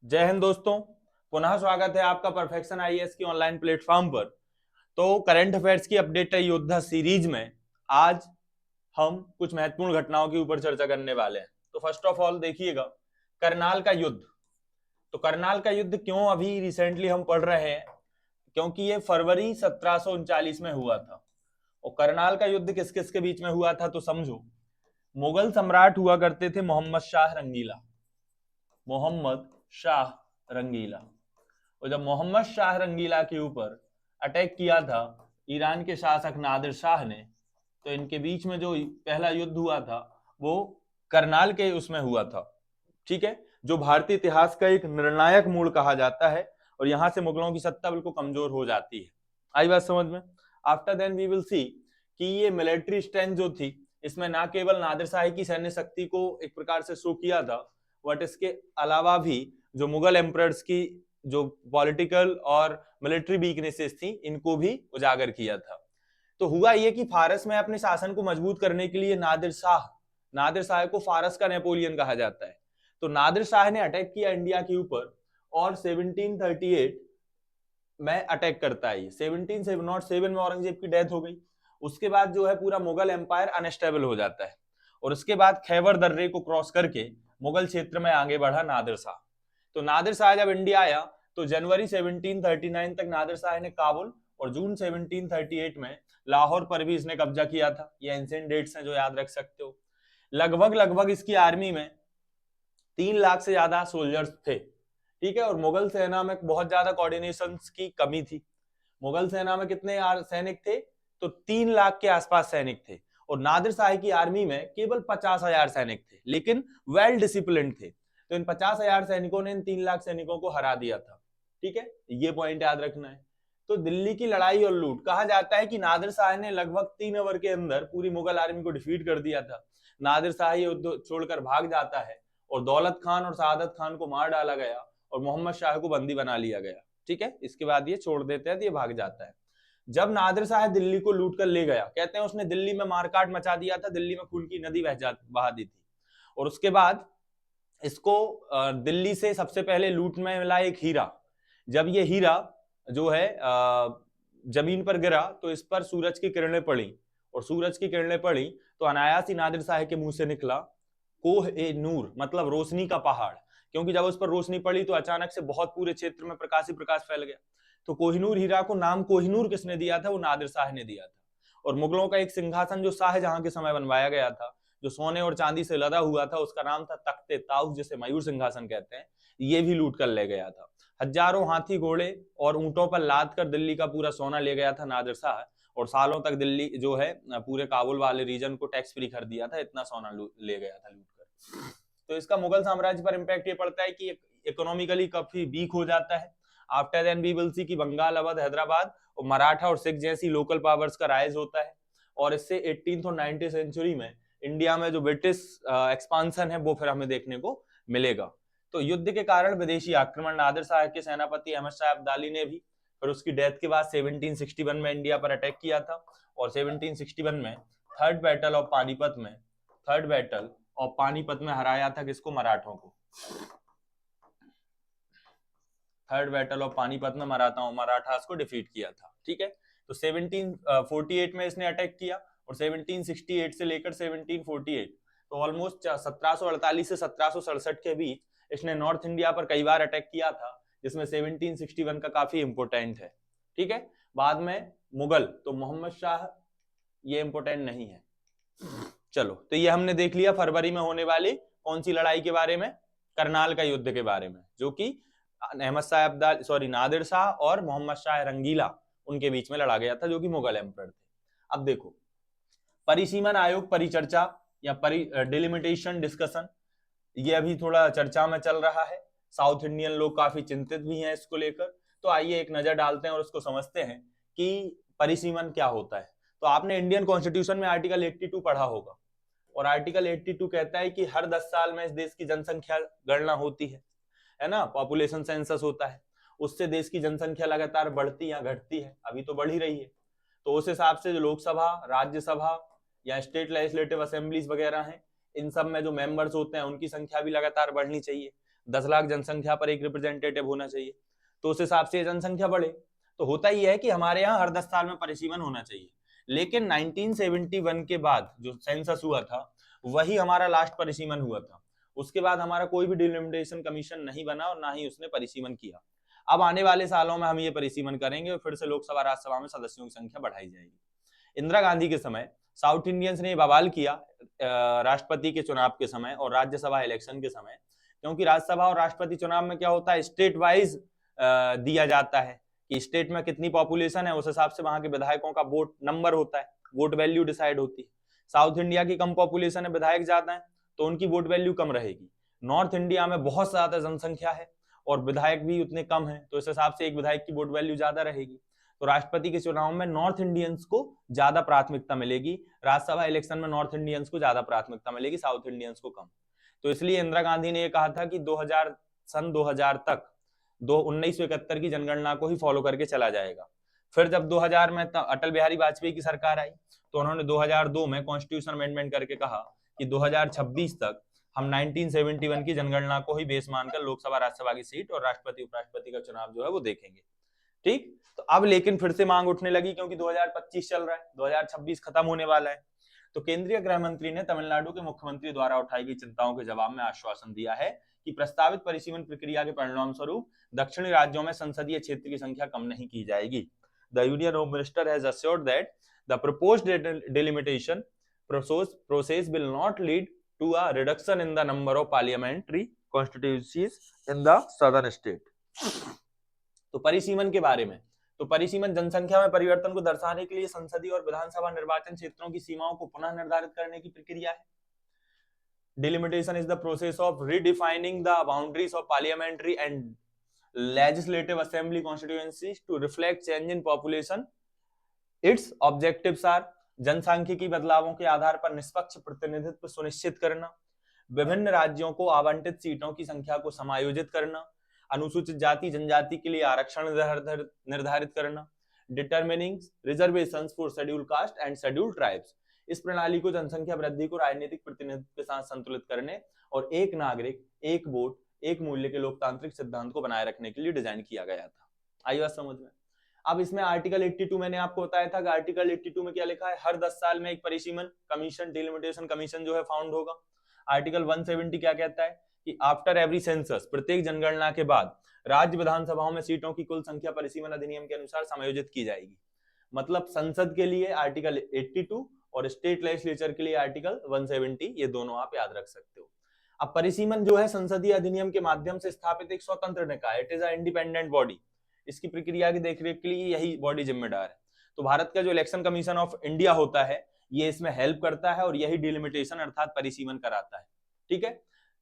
जय हिंद दोस्तों। पुनः स्वागत है आपका परफेक्शन आईएएस की ऑनलाइन प्लेटफॉर्म पर। तो करंट अफेयर्स की अपडेट योद्धा सीरीज में आज हम कुछ महत्वपूर्ण घटनाओं के ऊपर चर्चा करने वाले हैं। तो फर्स्ट ऑफ ऑल देखिएगा, करनाल का युद्ध। तो करनाल का युद्ध क्यों अभी रिसेंटली हम पढ़ रहे हैं, क्योंकि ये फरवरी 1739 में हुआ था। और करनाल का युद्ध किस किस के बीच में हुआ था तो समझो। मुगल सम्राट हुआ करते थे मोहम्मद शाह रंगीला। मोहम्मद शाह रंगीला। और जब मोहम्मद शाह रंगीला के ऊपर अटैक किया था ईरान के शासक नादिर शाह ने, तो इनके बीच में जो पहला युद्ध हुआ था वो करनाल के उसमें हुआ था। ठीक है, जो भारतीय इतिहास का एक निर्णायक मोड़ कहा जाता है और यहां से मुगलों की सत्ता बिल्कुल कमजोर हो जाती है। आई बात समझ में? After then we will see कि ये मिलिट्री स्ट्रेंथ जो थी, इसमें ना केवल नादिर शाह की सैन्य शक्ति को एक प्रकार से शो किया था, बट इसके अलावा भी जो मुगल एम्परर्स की जो पॉलिटिकल और मिलिट्री वीकनेसेस थी, इनको भी उजागर किया था। तो हुआ यह कि फारस में अपने शासन को मजबूत करने के लिए नादिर शाह को फारस का नेपोलियन कहा जाता है। तो नादिर शाह ने अटैक किया इंडिया के ऊपर और 1738 में अटैक करता है। 1707 में औरंगजेब की डेथ हो गई। उसके बाद जो है पूरा मुगल एम्पायर अनस्टेबल हो जाता है और उसके बाद खैबर दर्रे को क्रॉस करके मुगल क्षेत्र में आगे बढ़ा नादिर शाह। तो नादिर शाह जब इंडिया आया तो जनवरी 1739 तक नादिर शाह ने काबुल और जून 1738 में लाहौर पर भी इसने कब्जा किया था। ये एंशिएंट डेट्स हैं जो याद रख सकते हो। लगभग इसकी आर्मी में 3 लाख से ज्यादा सोल्जर्स थे। ठीक है, और मुगल सेना में बहुत ज्यादा कोऑर्डिनेशन की कमी थी। मुगल सेना में कितने सैनिक थे? तो 3 लाख के आसपास सैनिक थे और नादिर शाह की आर्मी में केवल 50,000 सैनिक थे, लेकिन वेल डिसिप्लिन थे। तो इन 50,000 सैनिकों ने इन 3 लाख सैनिकों को हरा दिया था। ठीक है, ये पॉइंट याद रखना है। तो दिल्ली की लड़ाई और लूट, कहा जाता है कि नादिर शाह ने लगभग 3 ओवर के अंदर पूरी मुगल आर्मी को डिफीट कर दिया था। नादिर शाह ये युद्ध छोड़कर भाग जाता है और दौलत खान और सादत खान को मार डाला गया और मोहम्मद शाह को बंदी बना लिया गया। ठीक है, इसके बाद ये छोड़ देते हैं तो ये भाग जाता है। जब नादिर शाह दिल्ली को लूट कर ले गया, कहते हैं उसने दिल्ली में मारकाट मचा दिया था, दिल्ली में खून की नदी बहा दी थी। और उसके बाद इसको दिल्ली से सबसे पहले लूट में मिला एक हीरा। जब ये हीरा जो है जमीन पर गिरा तो इस पर सूरज की किरणें पड़ी और सूरज की किरणें पड़ी तो अनायास ही नादिर शाह के मुंह से निकला कोह ए नूर, मतलब रोशनी का पहाड़। क्योंकि जब उस पर रोशनी पड़ी तो अचानक से बहुत पूरे क्षेत्र में प्रकाश ही प्रकाश फैल गया। तो कोहिनूर हीरा को नाम कोहिनूर किसने दिया था? वो नादिर शाह ने दिया था। और मुगलों का एक सिंहासन जो शाहजहां के समय बनवाया गया था, जो सोने और चांदी से लदा हुआ था, उसका नाम था तख्ते ताउस, जिसे मयूर सिंहासन कहते हैं। ये भी लूट कर ले गया था। हजारों हाथी घोड़े और ऊंटों पर लाद कर दिल्ली का पूरा सोना ले गया था नादिर शाह। और सालों तक दिल्ली जो है पूरे काबुल वाले रीजन को टैक्स फ्री कर दिया था, इतना सोना ले गया था लूट कर। तो इसका मुगल साम्राज्य पर इंपैक्ट ये पड़ता है कि इकोनॉमिकली काफी वीक हो जाता है। After then we will see कि बंगाल, अवध, हैदराबाद और मराठा और सिख जैसी लोकल पावर्स का राइज होता है। और इससे 18th और 19th सेंचुरी में इंडिया में जो ब्रिटिश एक्सपांसन है वो फिर हमें देखने को मिलेगा। तो युद्ध के कारण विदेशी आक्रमण, नादिर शाह के सेनापति अहमद शाह अब्दाली ने भी फिर उसकी डेथ के बाद 1761 में इंडिया पर अटैक किया था। और 1761 में थर्ड बैटल ऑफ पानीपत में हराया था किसको? मराठों को। थर्ड बैटल ऑफ पानीपत में मराठास को डिफीट किया था। ठीक है, तो 1748 में इसने अटैक किया और 1768 से लेकर 1748, तो ऑलमोस्ट 1748 से 1767 के बीच इसने नॉर्थ इंडिया पर कई बार अटैक किया था, जिसमें 1761 का काफी इंपोर्टेंट है। ठीक है, बाद में मुगल, तो मोहम्मद शाह ये इंपोर्टेंट नहीं है। चलो, तो ये हमने देख लिया फरवरी में होने वाली कौन सी लड़ाई के बारे में? करनाल का युद्ध के बारे में, जो कि नादिर शाह और मोहम्मद शाह रंगीला उनके बीच में लड़ा गया था, जो कि मुगल एम्परर थे। अब देखो, परिसीमन आयोग परिचर्चा या डिलिमिटेशन डिस्कशन, ये अभी थोड़ा चर्चा में चल रहा है। साउथ इंडियन लोग काफी चिंतित भी हैं इसको लेकर। तो आइए एक नजर डालते हैं और उसको समझते हैं कि परिसीमन क्या होता है। तो आपने इंडियन कॉन्स्टिट्यूशन में आर्टिकल 82 पढ़ा होगा और आर्टिकल 82 कहता है कि हर 10 साल में इस देश की जनसंख्या गणना होती है ना, पॉपुलेशन सेंसस होता है। उससे देश की जनसंख्या लगातार बढ़ती या घटती है, अभी तो बढ़ ही रही है। तो उस हिसाब से जो लोकसभा, राज्यसभा या स्टेट लेजिस्लेटिव असेंबलीज वगैरह हैं, इन सब में जो मेंबर्स होते हैं उनकी संख्या भी लगातार बढ़नी चाहिए। 10 लाख जनसंख्या पर एक रिप्रेजेंटेटिव होना चाहिए, तो उस हिसाब से जनसंख्या बढ़े। तो होता ही है कि हमारे यहाँ हर 10 साल में परिसीमन होना चाहिए, लेकिन 1971 के बाद जो सेंसस हुआ था वही हमारा लास्ट परिसीमन हुआ था। उसके बाद हमारा कोई भी डिलिमिटेशन कमीशन नहीं बना और ना ही उसने परिसीमन किया। अब आने वाले सालों में हम ये परिसीमन करेंगे और फिर से लोकसभा राज्यसभा में सदस्यों की संख्या बढ़ाई जाएगी। इंदिरा गांधी के समय साउथ इंडियंस ने बवाल किया राष्ट्रपति के चुनाव के समय और राज्यसभा इलेक्शन के समय, क्योंकि राज्यसभा और राष्ट्रपति चुनाव में क्या होता है, स्टेट वाइज दिया जाता है कि स्टेट में कितनी पॉपुलेशन है, उस हिसाब से वहां के विधायकों का वोट नंबर होता है, वोट वैल्यू डिसाइड होती है। साउथ इंडिया की कम पॉपुलेशन है, विधायक ज्यादा है, तो उनकी वोट वैल्यू कम रहेगी। नॉर्थ इंडिया में बहुत ज्यादा जनसंख्या है और विधायक भी उतने कम है, तो इस हिसाब से एक विधायक की वोट वैल्यू ज्यादा रहेगी। तो राष्ट्रपति के चुनाव में नॉर्थ इंडियंस को ज्यादा प्राथमिकता मिलेगी, राज्यसभा इलेक्शन में नॉर्थ इंडियंस को ज्यादा प्राथमिकता मिलेगी, साउथ इंडियंस को कम। तो इसलिए इंदिरा गांधी ने यह कहा था कि 2000 तक 1971 की जनगणना को ही फॉलो करके चला जाएगा। फिर जब 2000 में अटल बिहारी वाजपेयी की सरकार आई तो उन्होंने 2002 में कॉन्स्टिट्यूशन अमेंडमेंट करके कहा कि 2026 तक हम 1971 की जनगणना को ही बेस मानकर लोकसभा राज्यसभा की सीट और राष्ट्रपति उपराष्ट्रपति का चुनाव जो है वो देखेंगे। ठीक, तो अब लेकिन फिर से मांग उठने लगी क्योंकि 2025 चल रहा है, 2026 खत्म होने वाला है। तो केंद्रीय गृह मंत्री ने तमिलनाडु के मुख्यमंत्री द्वारा उठाई गई चिंताओं के जवाब में आश्वासन दिया है कि प्रस्तावित परिसीमन प्रक्रिया के परिणाम स्वरूप दक्षिणी राज्यों में संसदीय क्षेत्र की संख्या कम नहीं की जाएगी। The union home minister has assured that the proposed delimitation process will not lead to a reduction in the number of parliamentary constituencies in the southern state। तो परिसीमन के बारे में, तो परिसीमन जनसंख्या में परिवर्तन को दर्शाने के लिए संसदीय और विधानसभा निर्वाचन क्षेत्रों की सीमाओं को पुनः निर्धारित करने की प्रक्रिया है। Delimitation is the process of redefining the boundaries of parliamentary and legislative assembly constituencies to reflect change in population. Its objectives are जनसांख्यिकी बदलावों के आधार पर निष्पक्ष प्रतिनिधित्व सुनिश्चित करना, विभिन्न राज्यों को आवंटित सीटों की संख्या को समायोजित करना, अनुसूचित जाति जनजाति के लिए आरक्षण निर्धारित करना, determining reservations for schedule caste and schedule tribes. इस प्रणाली को जनसंख्या वृद्धि को राजनीतिक प्रतिनिधित्व के साथ संतुलित करने और एक नागरिक एक वोट एक मूल्य के लोकतांत्रिक सिद्धांत को बनाए रखने के लिए डिजाइन किया गया था। आई बात समझ में? अब इसमें आर्टिकल 82 मैंने आपको बताया था कि आर्टिकल 82 में क्या लिखा है, हर 10 साल में एक परिसीमन कमीशन डिलिमिटेशन कमीशन जो है फाउंड होगा। आर्टिकल 170 क्या कहता है कि आफ्टर एवरी सेंसस, प्रत्येक जनगणना के बाद राज्य विधानसभाओं में सीटों की कुल संख्या परिसीमन अधिनियम के अनुसार समायोजित की जाएगी। मतलब संसद के लिए आर्टिकल 82 और स्टेट लेजिस्लेचर के लिए आर्टिकल 170, ये दोनों आप याद रख सकते हो। अब परिसीमन जो है संसदीय अधिनियम के माध्यम से स्थापित एक स्वतंत्र निकाय, it is a independent body. इसकी प्रक्रिया की देखरेख के लिए यही बॉडी जिम्मेदार है। तो भारत का जो इलेक्शन कमीशन ऑफ इंडिया होता है ये इसमें हेल्प करता है और यही डिलिमिटेशन अर्थात परिसीमन कराता है। ठीक है,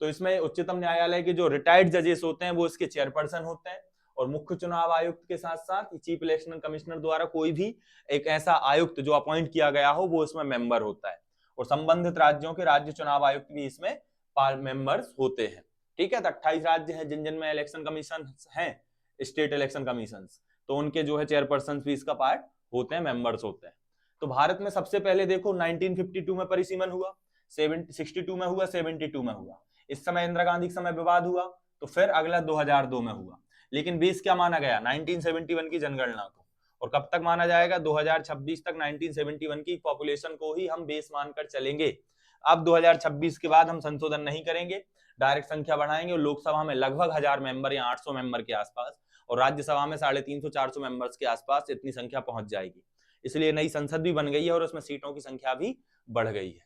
तो इसमें उच्चतम न्यायालय के जो रिटायर्ड जजेस होते हैं वो इसके चेयरपर्सन होते हैं और मुख्य चुनाव आयुक्त के साथ साथ चीफ इलेक्शन कमिश्नर द्वारा कोई भी एक ऐसा आयुक्त जो अपॉइंट किया गया हो वो इसमें मेंबर होता है और संबंधित राज्यों के राज्य चुनाव आयुक्त भी इसमें मेंबर्स होते हैं। ठीक है, तो 28 राज्य हैं जिन जिनमें इलेक्शन कमीशन हैं, स्टेट इलेक्शन कमीशन, तो उनके जो है चेयरपर्सन भी इसका पार्ट होते हैं, मेंबर्स होते हैं। तो भारत में सबसे पहले देखो 1952 में परिसीमन हुआ, 62 में हुआ, 72 में हुआ। इस समय इंदिरा गांधी के समय विवाद हुआ तो फिर अगला 2002 में हुआ। लेकिन बेस क्या माना गया, 1971 की जनगणना को। और कब तक माना जाएगा, 2026 तक 1971 की पॉपुलेशन को ही हम बेस मानकर चलेंगे। अब 2026 के बाद हम संशोधन नहीं करेंगे, डायरेक्ट संख्या बढ़ाएंगे और लोकसभा में लगभग 1000 मेंबर या 800 मेंबर के आसपास और राज्यसभा में 350-400 मेंबर्स के आसपास इतनी संख्या पहुंच जाएगी। इसलिए नई संसद भी बन गई है और उसमें सीटों की संख्या भी बढ़ गई है।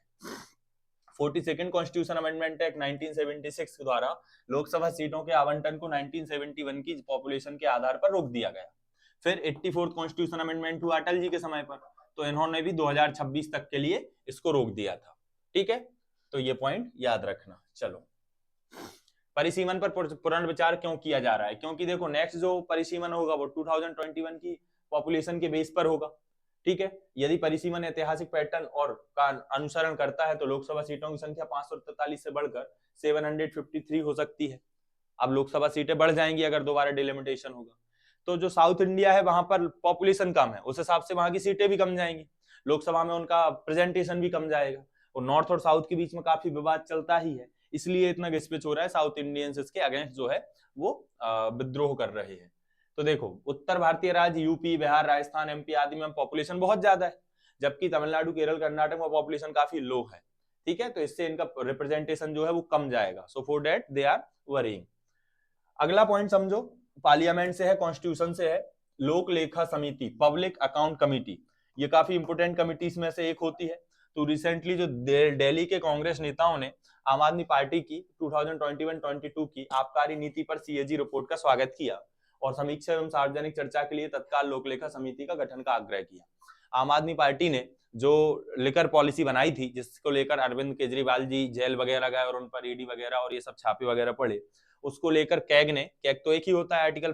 42nd कॉन्स्टिट्यूशन अमेंडमेंट एक्ट 1976 के द्वारा लोकसभा सीटों के आवंटन को 1971 की पॉपुलेशन के आधार पर रोक दिया गया। फिर 84th कॉन्स्टिट्यूशन अमेंडमेंट हुआ अटल जी के समय पर, तो इन्होंने भी 2026 तक के लिए इसको रोक दिया था। ठीक है, तो ये पॉइंट याद रखना। चलो, परिसीमन पर पुनर्विचार क्यों किया जा रहा है, क्योंकि देखो नेक्स्ट जो परिसीमन होगा वो 2021 की पॉपुलेशन के बेस पर होगा। ठीक है, यदि परिसीमन ऐतिहासिक पैटर्न और का अनुसरण करता है तो लोकसभा सीटों की संख्या 543 से बढ़कर 753 हो सकती है। अब लोकसभा सीटें बढ़ जाएंगी अगर दोबारा डिलिमिटेशन होगा। तो जो साउथ इंडिया है वहां पर पॉपुलेशन कम है, उस हिसाब से वहां की सीटें भी कम जाएंगी, लोकसभा में उनका प्रेजेंटेशन भी कम जाएगा। और नॉर्थ और साउथ के बीच में काफी विवाद चलता ही है, इसलिए इतना घिसपिच हो रहा है, साउथ इंडियंस इसके अगेंस्ट जो है वो विद्रोह कर रहे हैं। तो देखो उत्तर भारतीय राज्य यूपी, बिहार, राजस्थान, एमपी आदि में पॉपुलेशन बहुत ज्यादा है, जबकि तमिलनाडु, केरल, कर्नाटक में पॉपुलेशन काफी लो है। ठीक है, तो इससे इनका रिप्रेजेंटेशन जो है वो कम जाएगा। So for that they are varying. अगला पॉइंट समझो, पार्लियामेंट से है, कॉन्स्टिट्यूशन से है, लोक लेखा समिति, पब्लिक अकाउंट कमिटी, ये काफी इंपोर्टेंट कमिटीज में से एक होती है। तो रिसेंटली जो दिल्ली के कांग्रेस नेताओं ने आम आदमी पार्टी की 2021-22 की आबकारी नीति पर सीएजी रिपोर्ट का स्वागत किया और समीक्षा एवं सार्वजनिक चर्चा के लिए तत्काल लोकलेखा समिति का गठन का आग्रह किया। आम आदमी पार्टी ने जो लिकर पॉलिसी बनाई थी, जिसको लेकर अरविंद केजरीवाल जी जेल वगैरह गए और उन पर ईडी वगैरह और ये सब छापे वगैरह पड़े, उसको लेकर कैग तो एक ही होता है, आर्टिकल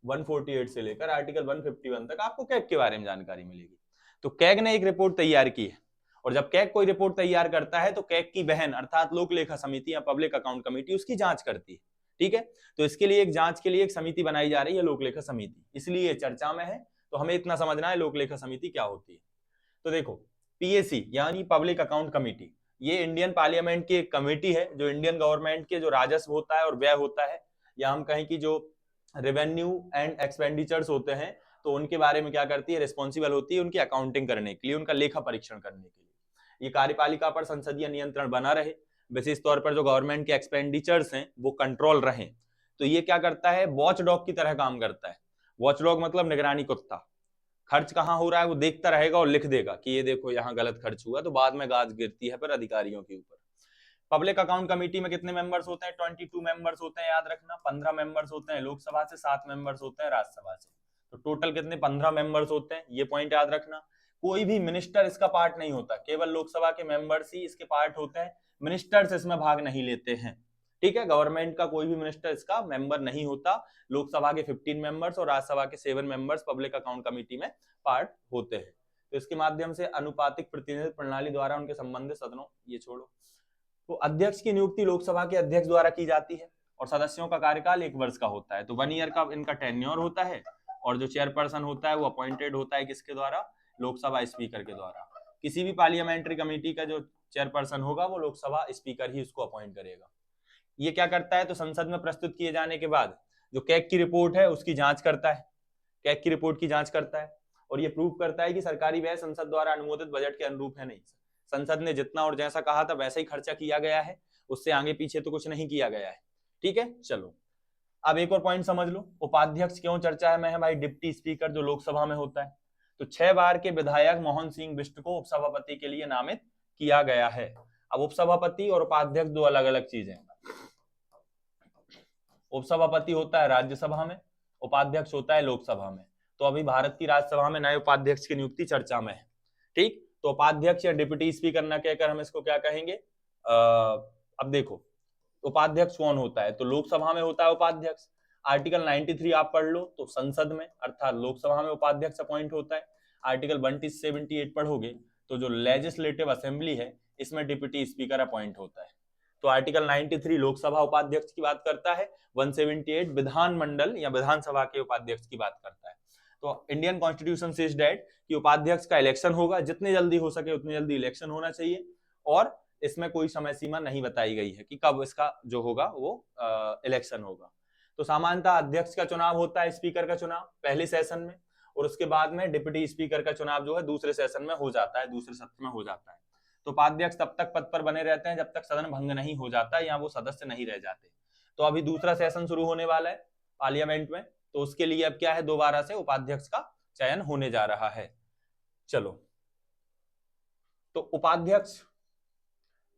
148 से लेकर आर्टिकल 151 तक आपको कैग के बारे में जानकारी मिलेगी। तो कैग ने एक रिपोर्ट तैयार की है, और जब कैग कोई रिपोर्ट तैयार करता है तो कैग की बहन अर्थात लोक लेखा समिति या पब्लिक अकाउंट कमेटी उसकी जांच करती है। ठीक है, तो इसके लिए एक जांच के लिए एक समिति बनाई जा रही है, लोक लेखा समिति, इसलिए चर्चा में है। तो हमें इतना समझना है लोक लेखा समिति क्या होती है। तो देखो पीएसी यानी पब्लिक अकाउंट कमेटी, ये इंडियन पार्लियामेंट की एक कमेटी है जो इंडियन गवर्नमेंट के जो राजस्व होता है और व्यय होता है, या हम कहें कि जो रेवेन्यू एंड एक्सपेंडिचर्स होते हैं, तो उनके बारे में क्या करती है, रिस्पॉन्सिबल होती है उनकी अकाउंटिंग करने के लिए, उनका लेखा परीक्षण करने के लिए। ये कार्यपालिका पर संसदीय नियंत्रण बना रहे, विशेष तौर पर जो गवर्नमेंट के एक्सपेंडिचर्स हैं वो कंट्रोल रहे। तो ये क्या करता है, वॉचडॉग की तरह काम करता है। वॉचडॉग मतलब निगरानी कुत्ता, खर्च कहाँ हो रहा है वो देखता रहेगा और लिख देगा कि ये देखो यहाँ गलत खर्च हुआ, तो बाद में गाज गिरती है फिर अधिकारियों के ऊपर। पब्लिक अकाउंट कमेटी में कितने मेंबर्स होते हैं, 22 मेंबर्स होते हैं, याद रखना। 15 मेंबर्स होते हैं लोकसभा से, 7 मेंबर्स होते हैं राज्यसभा से, तो टोटल कितने, 15 मेंबर्स होते हैं। ये पॉइंट याद रखना। कोई भी मिनिस्टर इसका पार्ट नहीं होता, केवल लोकसभा के मेंबर्स ही इसके पार्ट होते हैं, मिनिस्टर्स इसमें भाग नहीं लेते हैं। ठीक है, गवर्नमेंट का कोई भी मिनिस्टर इसका मेंबर नहीं होता। लोकसभा के 15 मेंबर्स और राज्यसभा के 7 मेंबर्स पब्लिक अकाउंट कमेटी में पार्ट होते हैं। तो इसके माध्यम से अनुपातिक प्रतिनिधित्व प्रणाली द्वारा उनके संबंधित सदनों, ये छोड़ो, तो अध्यक्ष की नियुक्ति लोकसभा के अध्यक्ष द्वारा की जाती है और सदस्यों का कार्यकाल 1 वर्ष का होता है। तो 1 ईयर का इनका टेन्योर होता है, और जो चेयरपर्सन होता है वो अपॉइंटेड होता है किसके द्वारा, लोकसभा स्पीकर के द्वारा। किसी भी पार्लियामेंट्री कमेटी का जो चेयरपर्सन होगा वो लोकसभा स्पीकर ही उसको अपॉइंट करेगा। ये क्या करता है, तो संसद में प्रस्तुत किए जाने के बाद जो कैग की रिपोर्ट है उसकी जांच करता है, कैग की रिपोर्ट की जांच करता है, और ये प्रूव करता है कि सरकारी व्यय संसद द्वारा अनुमोदित बजट के अनुरूप है नहीं, संसद ने जितना और जैसा कहा था वैसे ही खर्चा किया गया है, उससे आगे पीछे तो कुछ नहीं किया गया है। ठीक है, चलो अब एक और पॉइंट समझ लो, उपाध्यक्ष क्यों चर्चा में है भाई, डिप्टी स्पीकर जो लोकसभा में होता है। तो 6 बार के विधायक मोहन सिंह बिष्ट को उपसभापति के लिए नामित किया गया है। अब उपसभापति और उपाध्यक्ष दो अलग अलग चीजें हैं। उपसभापति होता है राज्यसभा में, उपाध्यक्ष होता है लोकसभा में। तो अभी भारत की राज्यसभा में नए उपाध्यक्ष की नियुक्ति चर्चा में है। ठीक, तो उपाध्यक्ष या डिप्टी स्पीकर न कहकर हम इसको क्या कहेंगे, अब देखो उपाध्यक्ष कौन होता है, तो लोकसभा में होता है उपाध्यक्ष। आर्टिकल 93 आप पढ़ लो, तो संसद में अर्थात लोकसभा में उपाध्यक्ष अपॉइंट होता है। आर्टिकल 178 पढ़ोगे तो जो लेजिस्लेटिव असेंबली है इसमें डिप्टी स्पीकर अपॉइंट होता है। तो आर्टिकल 93 लोकसभा उपाध्यक्ष की बात करता है, 178 विधानमंडल या विधानसभा के उपाध्यक्ष की बात करता है। तो इंडियन कॉन्स्टिट्यूशन सेज दैट कि उपाध्यक्ष का इलेक्शन होगा, जितने जल्दी हो सके उतनी जल्दी इलेक्शन होना चाहिए, और इसमें कोई समय सीमा नहीं बताई गई है कि कब इसका जो होगा वो इलेक्शन होगा। तो सामान्यतः अध्यक्ष का चुनाव होता है, स्पीकर का चुनाव पहले सेशन में, और उसके बाद में डिप्टी स्पीकर का चुनाव जो है दूसरे सेशन में हो जाता है, दूसरे सत्र में हो जाता है। तो उपाध्यक्ष तब तक पद पर बने रहते हैं जब तक सदन भंग नहीं हो जाता या वो सदस्य नहीं रह जाते। तो अभी दूसरा सेशन शुरू होने वाला है पार्लियामेंट में, तो उसके लिए अब क्या है, दोबारा से उपाध्यक्ष का चयन होने जा रहा है। चलो, तो उपाध्यक्ष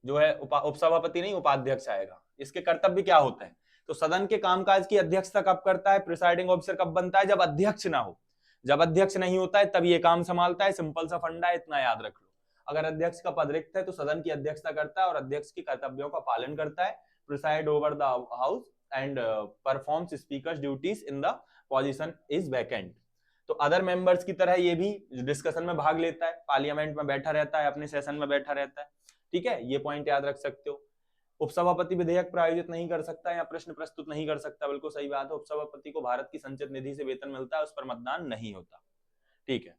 जो है उपसभापति नहीं उपाध्यक्ष आएगा। इसके कर्तव्य क्या होता है, तो सदन के कामकाज की अध्यक्षता कब करता है, प्रिसाइडिंग ऑफिसर कब बनता है, जब अध्यक्ष ना हो। जब अध्यक्ष नहीं होता है तब ये काम संभालता है, सिंपल सा फंडा है, इतना याद रख लो। अगर अध्यक्ष का पद रिक्त है तो सदन की अध्यक्षता करता है और अध्यक्ष के कर्तव्यों का पालन करता है, preside over the house and performs speakers duties in the position is vacant. तो अदर मेंबर्स की तरह ये भी डिस्कशन में भाग लेता है, पार्लियामेंट में बैठा रहता है, अपने सेशन में बैठा रहता है। ठीक है, ये पॉइंट याद रख सकते हो। उपसभापति विधेयक प्रायोजित नहीं कर सकता या प्रश्न प्रस्तुत नहीं कर सकता, बिल्कुल सही बात है। उपसभापति को भारत की संचित निधि से वेतन मिलता है, उस पर मतदान नहीं होता। ठीक है,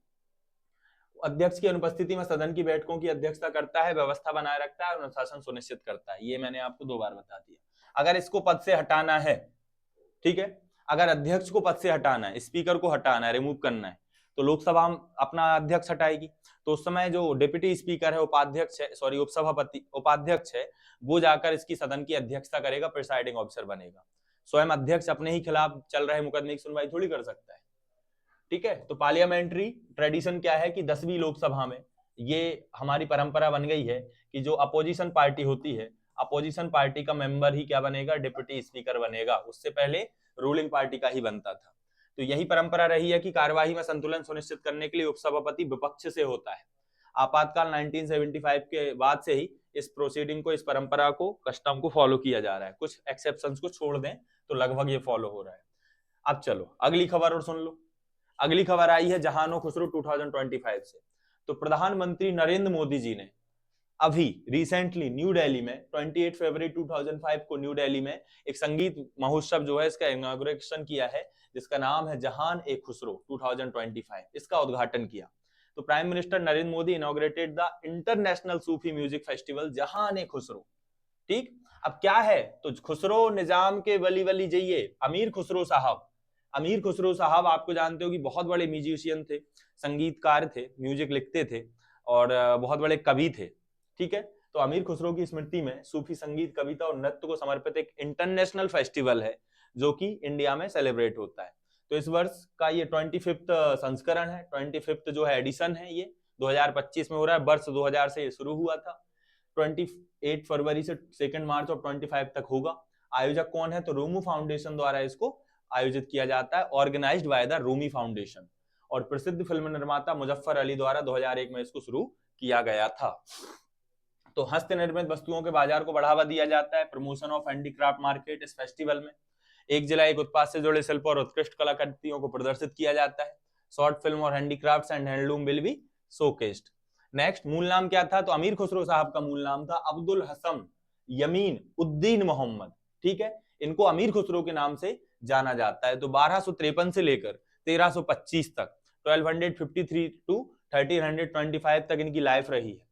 अध्यक्ष की अनुपस्थिति में सदन की बैठकों की अध्यक्षता करता है, व्यवस्था बनाए रखता है और अनुशासन सुनिश्चित करता है। ये मैंने आपको 2 बार बता दिया। अगर इसको पद से हटाना है, ठीक है, अगर अध्यक्ष को पद से हटाना है, स्पीकर को हटाना है, रिमूव करना है, तो लोकसभा अपना अध्यक्ष हटाएगी। तो उस समय जो डिप्टी स्पीकर है, उपाध्यक्ष है, सॉरी उपसभापति उपाध्यक्ष है, वो जाकर इसकी सदन की अध्यक्षता करेगा, प्रिसाइडिंग ऑफिसर बनेगा। स्वयं अध्यक्ष अपने ही खिलाफ चल रहे मुकदमे की सुनवाई थोड़ी कर सकता है, ठीक है। तो पार्लियामेंट्री ट्रेडिशन क्या है कि 10वीं लोकसभा में ये हमारी परंपरा बन गई है कि जो अपोजिशन पार्टी होती है, अपोजिशन पार्टी का मेंबर ही क्या बनेगा, डिप्टी स्पीकर बनेगा। उससे पहले रूलिंग पार्टी का ही बनता था। तो यही परंपरा रही है कि कार्यवाही में संतुलन सुनिश्चित करने के लिए उपसभापति विपक्ष से होता है। आपातकाल 1975 के बाद से ही इस प्रोसीडिंग को, इस परंपरा को, कस्टम को फॉलो किया जा रहा है। कुछ एक्सेप्शंस को छोड़ दें तो लगभग ये फॉलो हो रहा है। अब चलो अगली खबर और सुन लो। अगली खबर आई है जहानो खुसरो 2025 से। तो प्रधानमंत्री नरेंद्र मोदी जी ने अभी रिसेंटली न्यू दिल्ली में 28 फरवरी 2005 को न्यू दिल्ली में एक संगीत महोत्सव जो है इसका इनॉग्रेशन किया है, जिसका नाम है जहान ए खुसरो 2025। इसका उद्घाटन किया। तो prime minister Narendra Modi inaugurated the international Sufi music festival जहान ए खुसरो। ठीक, अब क्या है, तो खुसरो निजाम के वली वली जाइए अमीर खुसरो साहब। अमीर खुसरो साहब आपको जानते हो कि बहुत बड़े म्यूजिशियन थे, संगीतकार थे, म्यूजिक लिखते थे और बहुत बड़े कवि थे, ठीक है। तो अमीर खुसरो की स्मृति में सूफी संगीत, कविता और नृत्य को समर्पित एक इंटरनेशनल फेस्टिवल है जो कि इंडिया में सेलिब्रेट होता है। तो इस वर्ष का ये 25th संस्करण है, 25th जो है एडिशन है, ये 2025 में हो रहा है। वर्ष 2000 से ये शुरू हुआ था। 28 फरवरी से 2 मार्च और 25 तक होगा। आयोजक कौन है, तो रूमी फाउंडेशन द्वारा इसको आयोजित किया जाता है, organized by the Rumi foundation. और प्रसिद्ध फिल्म निर्माता मुजफ्फर अली द्वारा 2001 में इसको शुरू किया गया था। तो हस्त निर्मित वस्तुओं के बाजार को बढ़ावा दिया जाता है, प्रमोशन ऑफ हैंडीक्राफ्ट मार्केट। इस फेस्टिवल में एक जिला एक उत्पाद से जुड़े शिल्प और उत्कृष्ट कलाकृतियों को प्रदर्शित किया जाता है। शॉर्ट फिल्म और handicrafts and handloom will be showcased. Next, मूल नाम क्या था, तो अमीर खुसरो साहब का मूल नाम था अब्दुल हसन यमीन उद्दीन मोहम्मद, ठीक है। इनको अमीर खुसरो के नाम से जाना जाता है। तो 1253 से लेकर 1325 तक, 1253 टू 1325 तक इनकी लाइफ रही है।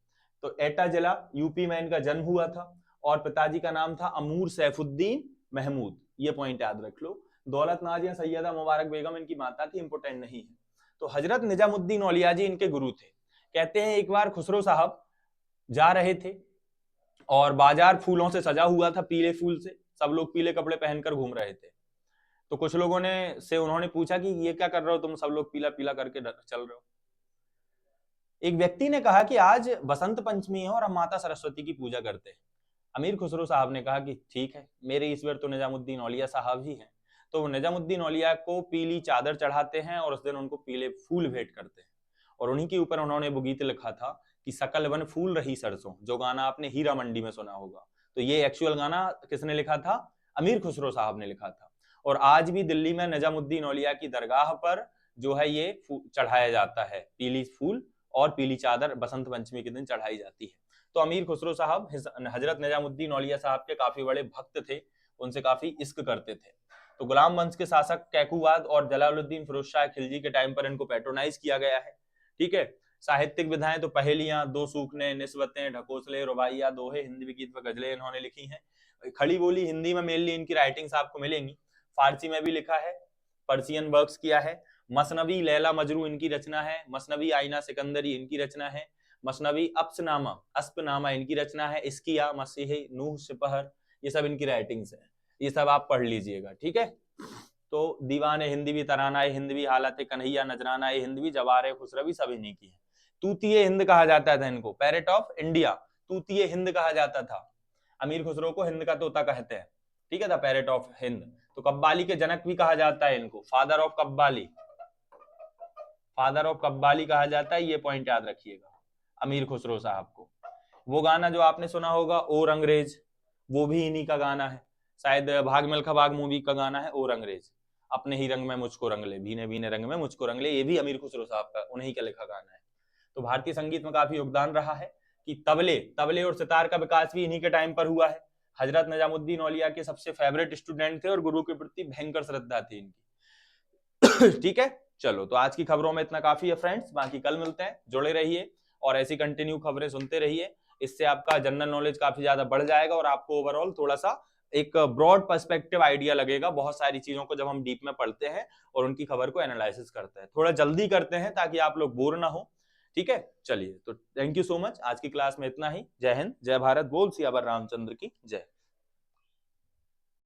तो एटा जिला यूपी में इनका जन्म हुआ था और पिताजी का नाम था अमूर सैफुद्दीन महमूद, ये पॉइंट याद रख लो। दौलत नाज या सैयदा मुबारक बेगम इनकी माता थी, इंपोर्टेंट नहीं है। तो हजरत निजामुद्दीन औलिया जी इनके गुरु थे। कहते हैं एक बार खुसरो साहब जा रहे थे और बाजार फूलों से सजा हुआ था, पीले फूल से, सब लोग पीले कपड़े पहनकर घूम रहे थे। तो कुछ लोगों ने से उन्होंने पूछा कि ये क्या कर रहे हो तुम, सब लोग पीला पीला करके चल रहे हो। एक व्यक्ति ने कहा कि आज बसंत पंचमी है और हम माता सरस्वती की पूजा करते हैं। अमीर खुसरो साहब ने कहा कि ठीक है, मेरे ईश्वर तो निजामुद्दीन औलिया साहब ही हैं। तो वो निजामुद्दीन औलिया को पीली चादर चढ़ाते हैं और उस दिन उनको पीले फूल भेंट करते हैं। और उन्हीं के ऊपर उन्होंने वो गीत लिखा था कि सकल वन फूल रही सरसों, जो गाना आपने हीरा मंडी में सुना होगा। तो ये एक्चुअल गाना किसने लिखा था, अमीर खुसरो साहब ने लिखा था। और आज भी दिल्ली में निजामुद्दीन औलिया की दरगाह पर जो है ये चढ़ाया जाता है, पीली फूल और पीली चादर बसंत पंचमी के दिन चढ़ाई जाती है। तो अमीर खुसरो साहब हजरत निजामुद्दीन औलिया साहब के काफी बड़े भक्त थे, उनसे काफी इश्क करते थे। तो गुलाम वंश के शासक कैकुवाद और जलालुद्दीन फिरोज शाह खिलजी के टाइम पर इनको पैट्रोनाइज किया गया है, ठीक है। साहित्यिक विधाएं तो पहेलियां, दो सूखने, निस्बतें, ढकोसले, रुबाइया, दोहे, हिंदी गीत व गजलें इन्होंने लिखी हैं। खड़ी बोली हिंदी में मेनली इनकी राइटिंग्स आपको मिलेंगी, फारसी में भी लिखा है, पर्सियन वर्क्स किया है। मसनवी लैला मजरू इनकी रचना है, मसनवी आईना सिकंदरी इनकी रचना है, मसनवी अस्पनामा इनकी रचना है, इस्किया, मसीह, नूह, सिपहर, ये सब इनकी राइटिंग्स है। ये सब आप पढ़ लीजिएगा, ठीक है। तो दीवाने हिंदवी, तरानाए हिंदवी, हालत कन्हैया, नजरानाए हिंदवी, जवारे खुसरवी सब इन्हीं की है। तूतिए हिंद कहा जाता था इनको, पैरेट ऑफ इंडिया, तूतिए हिंद कहा जाता था। अमीर खुसरो को हिंद का तोता कहते हैं, ठीक है, था पैरेट ऑफ हिंद। तो कब्बाली के जनक भी कहा जाता है इनको, father of qawwali, father of qawwali कहा जाता है। ये पॉइंट याद रखिएगा अमीर खुसरो साहब को। वो गाना जो आपने सुना होगा और अंग्रेज, वो भी इन्हीं का गाना है, शायद भाग मिल्खा भाग मूवी का गाना है और अंग्रेज। अपने ही रंग में मुझको रंग ले, भीने भीने रंग में मुझको रंग ले, ये भी अमीर खुसरो साहब का, उन्हीं का लिखा गाना है। तो भारतीय संगीत में काफी योगदान रहा है कि तबले और सितार का विकास भी इन्हीं के टाइम पर हुआ है। हजरत निजामुद्दीन औलिया के सबसे फेवरेट स्टूडेंट थे और गुरु के प्रति भयंकर श्रद्धा थी इनकी, ठीक है। चलो, तो आज की खबरों में इतना काफी है फ्रेंड्स, बाकी कल मिलते हैं, जुड़े रहिए और ऐसी कंटिन्यू खबरें सुनते रहिए। इससे आपका जनरल नॉलेज काफी ज्यादा बढ़ जाएगा और आपको ओवरऑल थोड़ा सा एक ब्रॉड पर्सपेक्टिव आइडिया लगेगा बहुत सारी चीजों को जब हम डीप में पढ़ते हैं और उनकी खबर को एनालिसिस करते हैं। थोड़ा जल्दी करते हैं ताकि आप लोग बोर ना हो। ठीक है, चलिए, तो थैंक यू सो मच। आज की क्लास में इतना ही। जय हिंद, जय भारत, बोल सियावर रामचंद्र की जय।